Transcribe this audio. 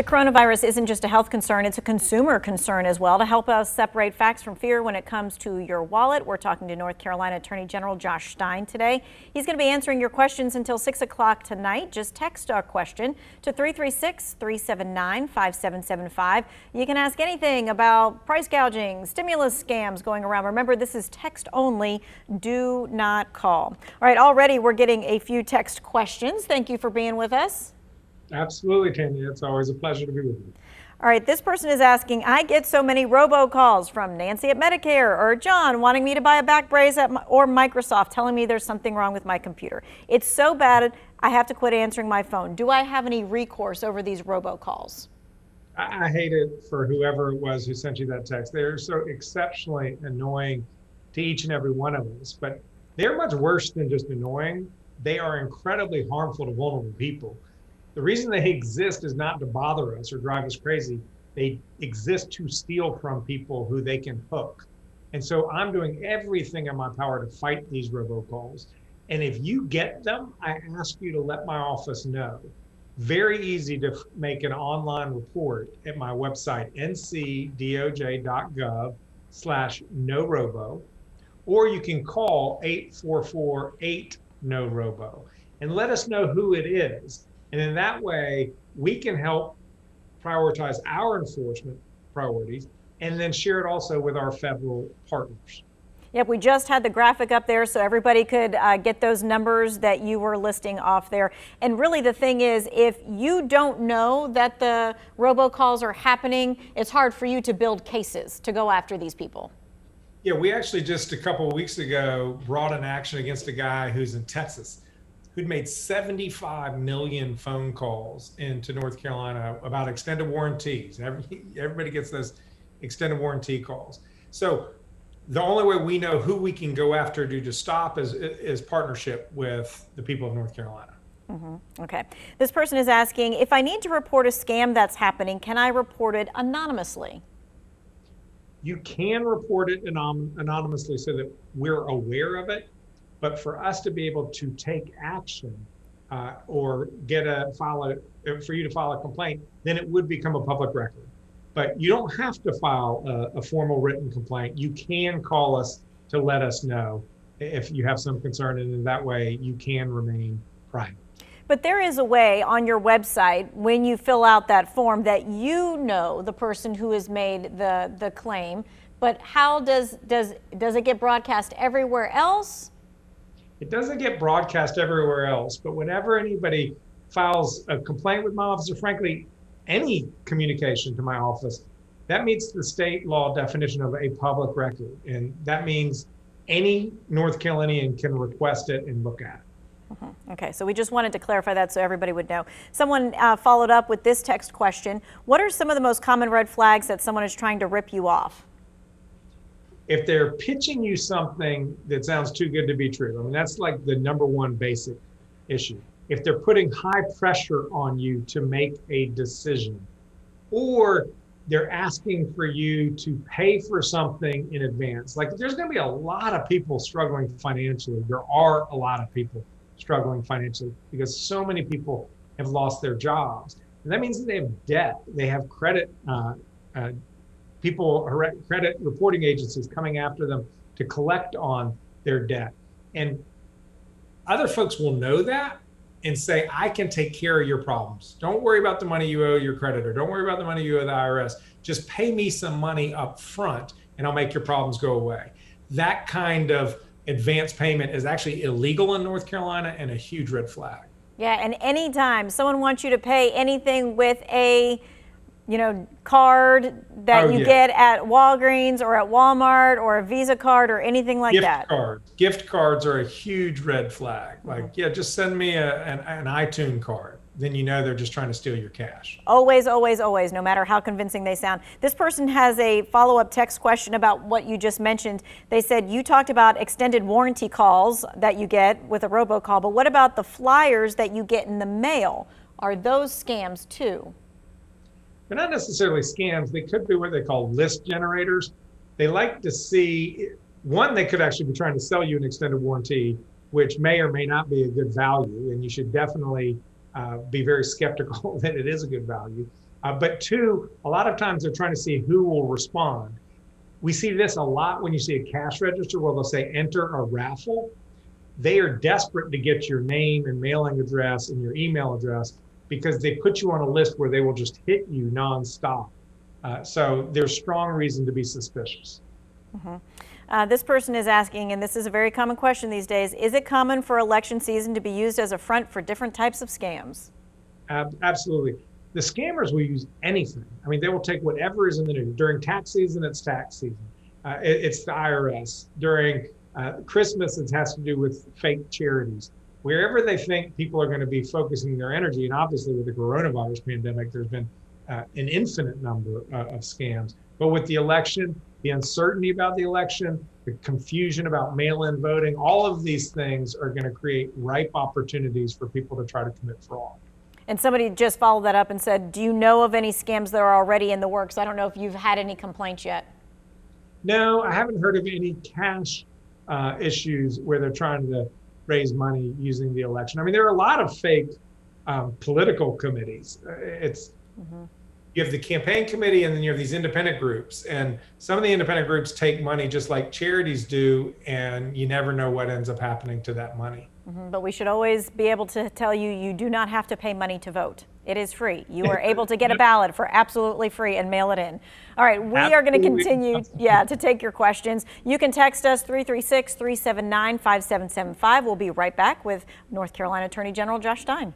The coronavirus isn't just a health concern, it's a consumer concern as well. To help us separate facts from fear when it comes to your wallet, we're talking to North Carolina Attorney General Josh Stein today. He's going to be answering your questions until 6 o'clock tonight. Just text a question to 336-379-5775. You can ask anything about price gouging, stimulus scams going around. Remember, this is text only. Do not call. All right, already we're getting a few text questions. Thank you for being with us. Absolutely, Tanya. It's always a pleasure to be with you. All right, this person is asking, I get so many robocalls from Nancy at Medicare or John wanting me to buy a back brace or Microsoft telling me there's something wrong with my computer. It's so bad I have to quit answering my phone. Do I have any recourse over these robocalls? I hate it for whoever it was who sent you that text. They're so exceptionally annoying to each and every one of us, but they're much worse than just annoying. They are incredibly harmful to vulnerable people. The reason they exist is not to bother us or drive us crazy. They exist to steal from people who they can hook. And so I'm doing everything in my power to fight these robocalls. And if you get them, I ask you to let my office know. Very easy to make an online report at my website, ncdoj.gov/no-robo, or you can call 844-8-NO-ROBO and let us know who it is. And in that way, we can help prioritize our enforcement priorities and then share it also with our federal partners. Yep, we just had the graphic up there so everybody could get those numbers that you were listing off there. And really the thing is, if you don't know that the robocalls are happening, it's hard for you to build cases to go after these people. Yeah, we actually just a couple of weeks ago brought an action against a guy who's in Texas who'd made 75 million phone calls into North Carolina about extended warranties. Everybody gets those extended warranty calls. So the only way we know who we can go after to stop is partnership with the people of North Carolina. Okay. This person is asking, if I need to report a scam that's happening, can I report it anonymously? You can report it anonymously so that we're aware of it. But for us to be able to take action or for you to file a complaint, then it would become a public record. But you don't have to file a formal written complaint. You can call us to let us know if you have some concern, and in that way you can remain private. But there is a way on your website when you fill out that form that you know the person who has made the claim. But how does it get broadcast everywhere else? It doesn't get broadcast everywhere else, but whenever anybody files a complaint with my office, or frankly, any communication to my office, that meets the state law definition of a public record. And that means any North Carolinian can request it and look at it. Okay, so we just wanted to clarify that so everybody would know. Someone followed up with this text question. What are some of the most common red flags that someone is trying to rip you off? If they're pitching you something that sounds too good to be true, I mean, that's like the number one basic issue. If they're putting high pressure on you to make a decision, or they're asking for you to pay for something in advance, like there's going to be a lot of people struggling financially. There are a lot of people struggling financially because so many people have lost their jobs. And that means that they have debt, they have credit credit reporting agencies coming after them to collect on their debt. And other folks will know that and say, I can take care of your problems. Don't worry about the money you owe your creditor. Don't worry about the money you owe the IRS. Just pay me some money up front and I'll make your problems go away. That kind of advance payment is actually illegal in North Carolina and a huge red flag. Yeah, and anytime someone wants you to pay anything with a card that you get at Walgreens or at Walmart, or a Visa card or anything like that. Gift cards are a huge red flag. Like, yeah, just send me an iTunes card. Then you know they're just trying to steal your cash. Always, always, always, no matter how convincing they sound. This person has a follow-up text question about what you just mentioned. They said you talked about extended warranty calls that you get with a robocall, but what about the flyers that you get in the mail? Are those scams too? They're not necessarily scams. They could be what they call list generators. They like to see, one, they could actually be trying to sell you an extended warranty, which may or may not be a good value. And you should definitely be very skeptical that it is a good value. But two, a lot of times they're trying to see who will respond. We see this a lot when you see a cash register where they'll say enter a raffle. They are desperate to get your name and mailing address and your email address because they put you on a list where they will just hit you nonstop. So there's strong reason to be suspicious. This person is asking, and this is a very common question these days, is it common for election season to be used as a front for different types of scams? Absolutely. The scammers will use anything. I mean, they will take whatever is in the news. During tax season, it's tax season. It's the IRS. During Christmas, it has to do with fake charities. Wherever they think people are going to be focusing their energy, and obviously with the coronavirus pandemic, there's been an infinite number of scams. But with the election, the uncertainty about the election, the confusion about mail-in voting, all of these things are going to create ripe opportunities for people to try to commit fraud. And somebody just followed that up and said, do you know of any scams that are already in the works? I don't know if you've had any complaints yet. No, I haven't heard of any cash issues where they're trying to raise money using the election. I mean, there are a lot of fake political committees. You have the campaign committee, and then you have these independent groups. And some of the independent groups take money just like charities do, and you never know what ends up happening to that money. But we should always be able to tell you, you do not have to pay money to vote. It is free. You are able to get a ballot for absolutely free and mail it in. All right, we are going to continue to take your questions. You can text us 336-379-5775. We'll be right back with North Carolina Attorney General Josh Stein.